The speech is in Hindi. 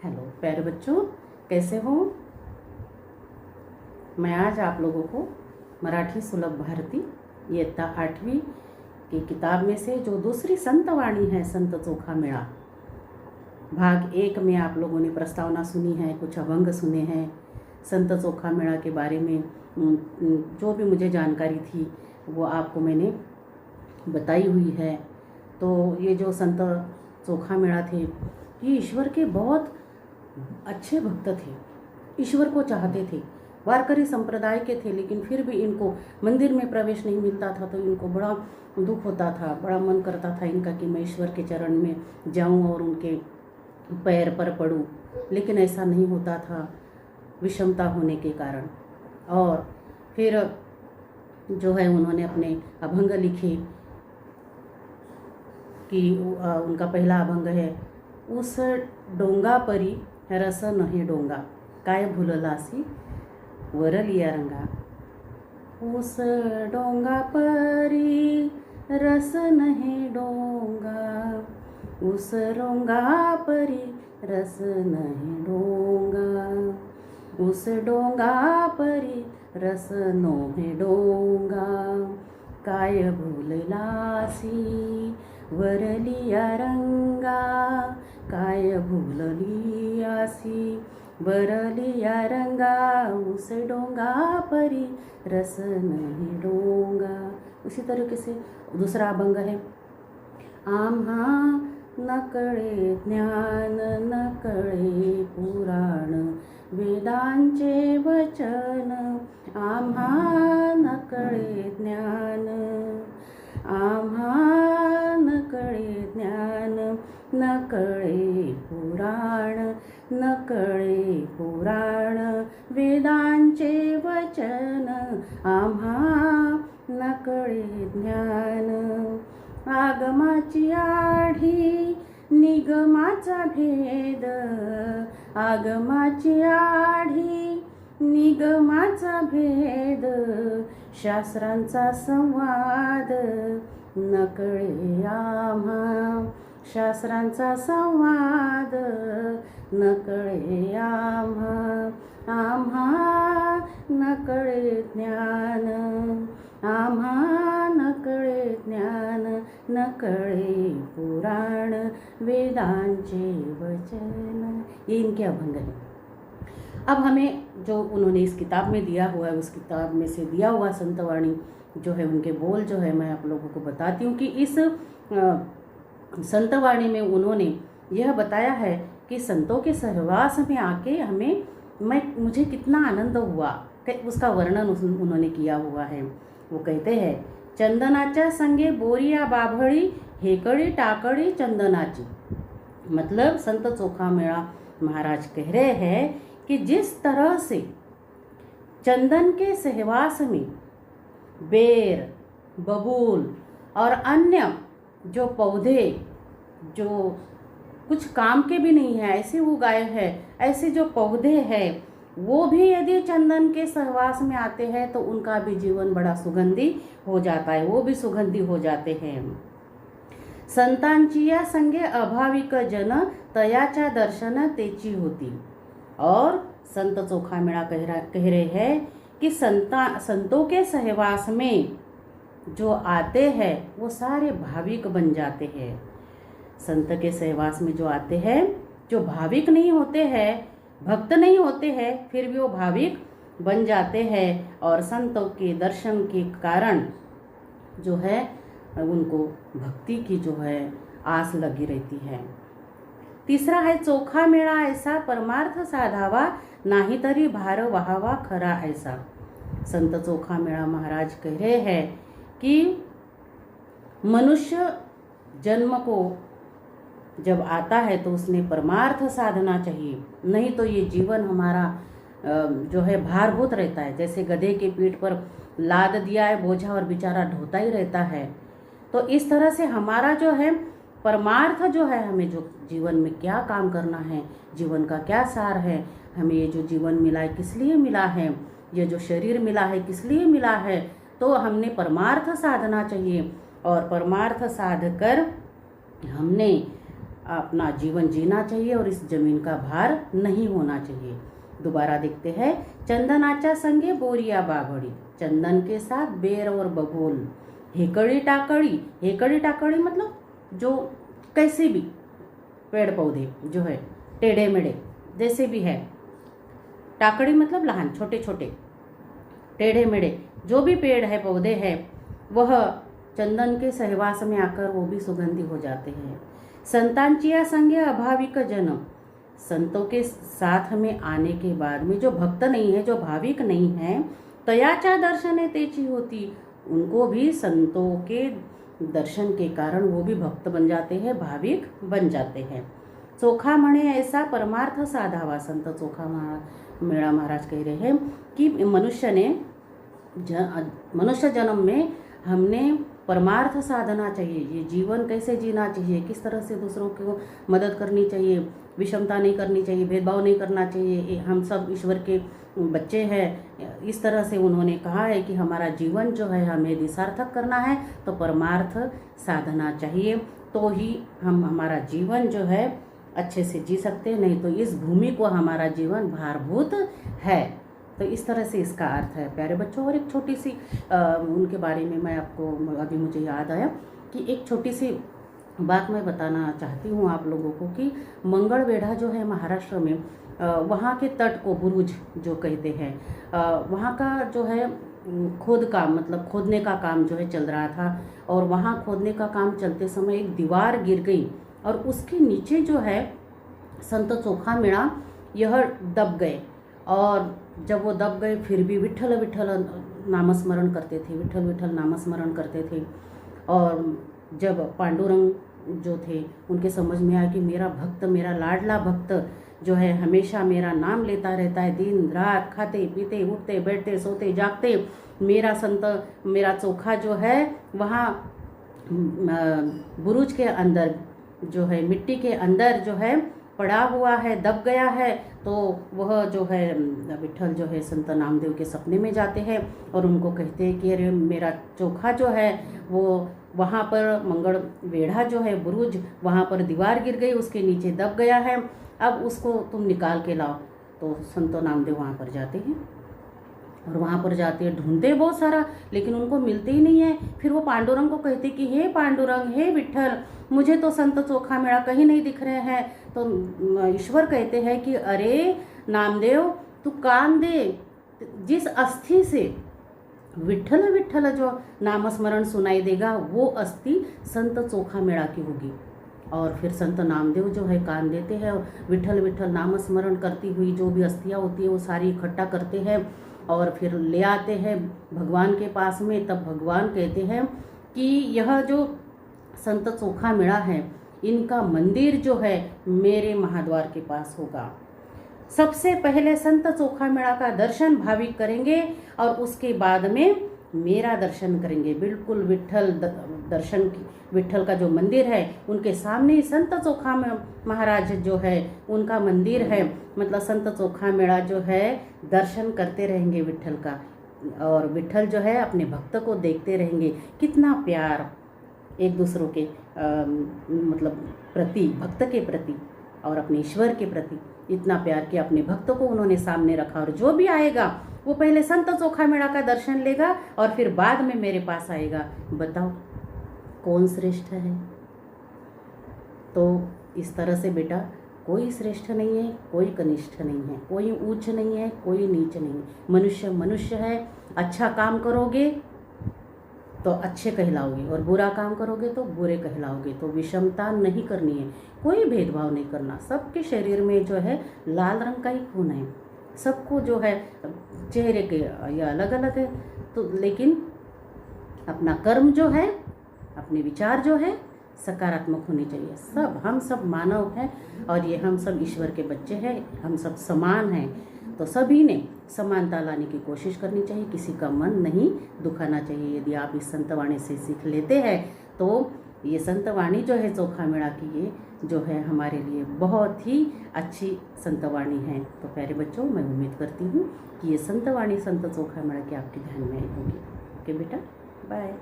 हेलो प्यारे बच्चों, कैसे हो। मैं आज आप लोगों को मराठी सुलभ भारती इयत्ता 8वीं की किताब में से जो दूसरी संत वाणी है, संत चोखा मेळा, भाग 1 में आप लोगों ने प्रस्तावना सुनी है, कुछ अभंग सुने हैं। संत चोखा मेळा के बारे में जो भी मुझे जानकारी थी वो आपको मैंने बताई हुई है। तो ये जो संत चोखा मेळा थे, ये ईश्वर के बहुत अच्छे भक्त थे, ईश्वर को चाहते थे, वारकरी संप्रदाय के थे, लेकिन फिर भी इनको मंदिर में प्रवेश नहीं मिलता था तो इनको बड़ा दुख होता था, बड़ा मन करता था इनका कि मैं ईश्वर के चरण में जाऊं और उनके पैर पर पड़ूं, लेकिन ऐसा नहीं होता था विषमता होने के कारण। और फिर जो है उन्होंने अपने अभंग लिखे कि उनका पहला अभंग है, उस डोंगा परी रस नहे डोंगा, काय भुललासी वरलिया रंगा। उस डोंगा परी रस नहे डोंगा, उस डोंगा परी रस नहे डोंगा, उस डोंगा परी रस नोहे डोंगा, काय भुललासी वरलिया रंगा, काय भुललियासी वरलिया रंगा, उस डोंगा परी रस नहीं डोंगा। उसी तरीके से दूसरा अभंग है, आम्हा नकळे ज्ञान नकळे पुराण वेदांचे वचन, आम्हा नकळे ज्ञान, आम्हा नकळे ज्ञान नकळे पुराण, नकळे पुराण वेदांचे वचन, आम्हा नकळे ज्ञान। आगमाची आढी निगमाचा भेद, आगमाची आढी निगमाचा भेद, शास्त्रांचा संवाद नकळे आम्हा, शास्त्रांचा संवाद नकळे आम्हा, आम्हा नकळे ज्ञान, आम्हा नकळे ज्ञान नकळे पुराण वेदांचे वचन। ये इनके अभंग हैं। अब हमें जो उन्होंने इस किताब में दिया हुआ है, उस किताब में से दिया हुआ संतवाणी जो है, उनके बोल जो है मैं आप लोगों को बताती हूँ कि इस संतवाणी में उन्होंने यह बताया है कि संतों के सहवास में आके मुझे कितना आनंद हुआ, उसका वर्णन उन्होंने किया हुआ है। वो कहते हैं, चंदनाच्या संगे बोरिया बाभळी, हेकड़ी टाकड़ी चंदनाची। मतलब संत चोखा मेळा महाराज कह रहे हैं कि जिस तरह से चंदन के सहवास में बेर, बबूल और अन्य जो पौधे जो कुछ काम के भी नहीं है ऐसे उगाए हैं, ऐसे जो पौधे हैं वो भी यदि चंदन के सहवास में आते हैं तो उनका भी जीवन बड़ा सुगंधी हो जाता है, वो भी सुगंधी हो जाते हैं। संतांची या संगे अभाविक जन, तयाच्या दर्शन तेची होती। और संत चोखा मेळा कह रहे हैं कि संतों के सहवास में जो आते हैं वो सारे भाविक बन जाते हैं। संत के सहवास में जो आते हैं, जो भाविक नहीं होते हैं, भक्त नहीं होते हैं, फिर भी वो भाविक बन जाते हैं और संतों के दर्शन के कारण जो है उनको भक्ति की जो है आस लगी रहती है। तीसरा है, चोखा मेळा ऐसा परमार्थ साधावा, नाही तरी भार वहावा खरा ऐसा। संत चोखा मेळा महाराज कह रहे हैं कि मनुष्य जन्म को जब आता है तो उसने परमार्थ साधना चाहिए, नहीं तो ये जीवन हमारा जो है भारभूत रहता है। जैसे गधे के पीठ पर लाद दिया है बोझा और बेचारा ढोता ही रहता है, तो इस तरह से हमारा जो है परमार्थ जो है, हमें जो जीवन में क्या काम करना है, जीवन का क्या सार है, हमें ये जो जीवन मिला है किस लिए मिला है, ये जो शरीर मिला है किस लिए मिला है, तो हमने परमार्थ साधना चाहिए। और परमार्थ साध कर हमने अपना जीवन जीना चाहिए और इस जमीन का भार नहीं होना चाहिए। दोबारा देखते हैं, चंदनाचा संगे बोरिया बाभड़ी, चंदन के साथ बेर और बबूल, हेकड़ी टाकड़ी, हेकड़ी टाकड़ी मतलब जो कैसे भी पेड़ पौधे जो है टेढ़े मेढ़े जैसे भी है, टाकड़ी मतलब लहान छोटे छोटे टेढ़े मेढ़े जो भी पेड़ है पौधे हैं वह चंदन के सहवास में आकर वो भी सुगंधी हो जाते हैं। संतांचिया संगे अभाविक जन, संतों के साथ में आने के बाद में जो भक्त नहीं है, जो भाविक नहीं है, तयाचा दर्शन तेची होती, उनको भी संतों के दर्शन के कारण वो भी भक्त बन जाते हैं, भाविक बन जाते हैं। चोखा मणे ऐसा परमार्थ साधावा, संत चोखा मेड़ा महाराज कह रहे हैं कि मनुष्य जन्म में हमने परमार्थ साधना चाहिए, ये जीवन कैसे जीना चाहिए, किस तरह से दूसरों को मदद करनी चाहिए, विषमता नहीं करनी चाहिए, भेदभाव नहीं करना चाहिए, हम सब ईश्वर के बच्चे हैं। इस तरह से उन्होंने कहा है कि हमारा जीवन जो है हमें यदि सार्थक करना है तो परमार्थ साधना चाहिए, तो ही हम हमारा जीवन जो है अच्छे से जी सकते हैं, नहीं तो इस भूमि को हमारा जीवन भारभूत है। तो इस तरह से इसका अर्थ है प्यारे बच्चों। और एक छोटी सी उनके बारे में मैं आपको अभी मुझे याद आया कि एक छोटी सी बात मैं बताना चाहती हूँ आप लोगों को कि मंगलवेढा जो है महाराष्ट्र में, वहाँ के तट को बुरुज जो कहते हैं, वहाँ का जो है खोद का मतलब खोदने का काम जो है चल रहा था, और वहाँ खोदने का काम चलते समय एक दीवार गिर गई और उसके नीचे जो है संत चोखा मेड़ा यह दब गए। और जब वो दब गए फिर भी विठ्ठल विठ्ठल नामस्मरण करते थे, विठ्ठल विठ्ठल नामस्मरण करते थे। और जब पांडुरंग जो थे उनके समझ में आया कि मेरा भक्त, मेरा लाडला भक्त जो है हमेशा मेरा नाम लेता रहता है, दिन रात खाते पीते उठते बैठते सोते जागते, मेरा संत मेरा चोखा जो है वहाँ बुरुज के अंदर जो है मिट्टी के अंदर जो है पड़ा हुआ है, दब गया है, तो वह जो है विठ्ठल जो है संत नामदेव के सपने में जाते हैं और उनको कहते हैं कि अरे मेरा चोखा जो है वो वहाँ पर मंगलवेढा जो है बुरुज, वहाँ पर दीवार गिर गई, उसके नीचे दब गया है, अब उसको तुम निकाल के लाओ। तो संत नामदेव वहाँ पर जाते हैं और वहाँ पर जाते हैं, ढूंढते बहुत सारा, लेकिन उनको मिलते ही नहीं है। फिर वो पांडुरंग को कहते कि हे पांडुरंग, हे विठ्ठल, मुझे तो संत चोखा मेड़ा कहीं नहीं दिख रहे हैं। तो ईश्वर कहते हैं कि अरे नामदेव तू कान दे, जिस अस्थि से विठ्ठल विठ्ठल जो नामस्मरण सुनाई देगा वो अस्थि संत चोखा मेड़ा की होगी। और फिर संत नामदेव जो है कान देते हैं और विठ्ठल विठ्ठल नामस्मरण करती हुई जो भी अस्थियाँ होती है वो सारी इकट्ठा करते हैं और फिर ले आते हैं भगवान के पास में। तब भगवान कहते हैं कि यह जो संत चोखा मेड़ा है इनका मंदिर जो है मेरे महाद्वार के पास होगा। सबसे पहले संत चोखा मेड़ा का दर्शन भाविक करेंगे और उसके बाद में मेरा दर्शन करेंगे। बिल्कुल विठ्ठल दर्शन की, विठ्ठल का जो मंदिर है उनके सामने संत चोखा महाराज जो है उनका मंदिर है, मतलब संत चोखा मेड़ा जो है दर्शन करते रहेंगे विठ्ठल का, और विठ्ठल जो है अपने भक्त को देखते रहेंगे। कितना प्यार एक दूसरों के मतलब प्रति, भक्त के प्रति और अपने ईश्वर के प्रति इतना प्यार कि अपने भक्त को उन्होंने सामने रखा, और जो भी आएगा वो पहले संत चोखा मेड़ा का दर्शन लेगा और फिर बाद में मेरे पास आएगा। बताओ कौन श्रेष्ठ है? तो इस तरह से बेटा कोई श्रेष्ठ नहीं है, कोई कनिष्ठ नहीं है, कोई ऊंच नहीं है, कोई नीच नहीं है। मनुष्य मनुष्य है। अच्छा काम करोगे तो अच्छे कहलाओगे और बुरा काम करोगे तो बुरे कहलाओगे। तो विषमता नहीं करनी है, कोई भेदभाव नहीं करना। सबके शरीर में जो है लाल रंग का ही खून है, सबको जो है चेहरे के ये अलग अलग है, तो लेकिन अपना कर्म जो है, अपने विचार जो है सकारात्मक होने चाहिए। सब हम सब मानव हैं और ये हम सब ईश्वर के बच्चे हैं, हम सब समान हैं। तो सभी ने समानता लाने की कोशिश करनी चाहिए, किसी का मन नहीं दुखाना चाहिए। यदि आप इस संतवाणी से सीख लेते हैं तो ये संतवाणी जो है चोखा मेड़ा की, ये जो है हमारे लिए बहुत ही अच्छी संतवाणी है। तो प्यारे बच्चों, मैं उम्मीद करती हूँ कि ये संतवाणी संत चोखा मेड़ा की आपके ध्यान में आई होगी। ओके बेटा, बाय।